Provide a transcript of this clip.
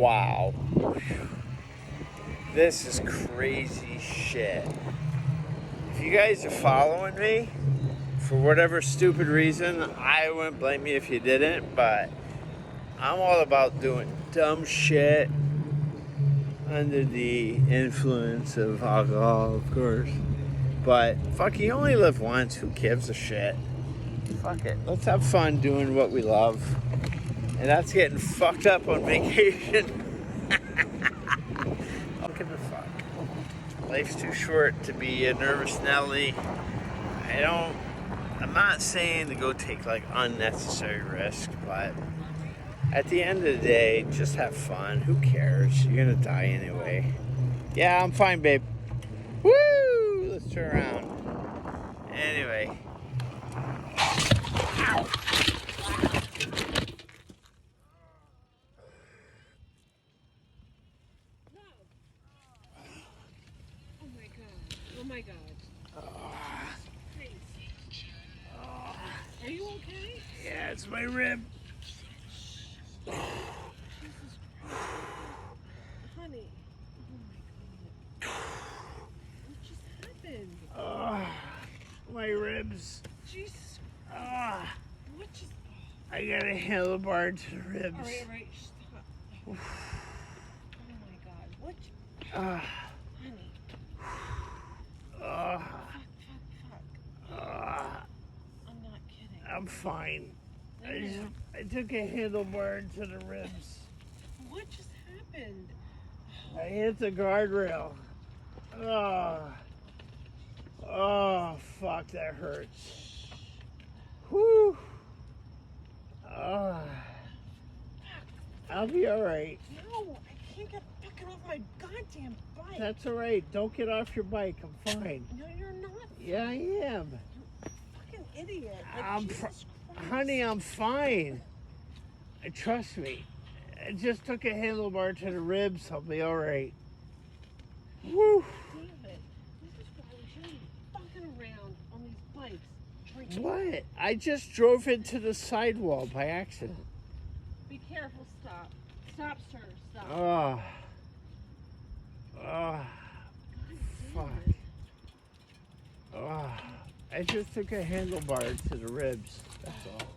Wow. This is crazy shit. If you guys are following me, for whatever stupid reason, I wouldn't blame you if you didn't, but I'm all about doing dumb shit under the influence of alcohol, of course. But fuck, you only live once. Who gives a shit? Fuck it. Let's have fun doing what we love. And that's getting fucked up on vacation. Look at the fuck. Life's too short to be a nervous Nelly. I'm not saying to go take like unnecessary risks, but at the end of the day, just have fun. Who cares? You're gonna die anyway. Yeah, I'm fine, babe. Woo! Let's turn around. Anyway. Ow. No. Oh my god. Oh my god. Crazy. Are you okay? Yeah, it's my rib. Jesus Christ. Honey. Oh my god. What just happened? My ribs. Jesus. What just... I got a handlebar to the ribs. Alright, stop. Oh my god. What? Honey. Fuck. I'm not kidding. I'm fine. I took a handlebar to the ribs. What just happened? I hit the guardrail. Oh, fuck, that hurts. Whew. I'll be alright. No, I can't get fucking off my goddamn bike. That's alright. Don't get off your bike. I'm fine. No, you're not. Yeah, I am. You fucking idiot. Like, Jesus Christ. Honey, I'm fine. Trust me. I just took a handlebar to the ribs. I'll be alright. Woo. Damn it. This is why we shouldn't be fucking around on these bikes. Drinking. What? I just drove into the sidewall by accident. Be careful. Stop. Stop, sir. Stop. Fuck. I just took a handlebar to the ribs. That's all.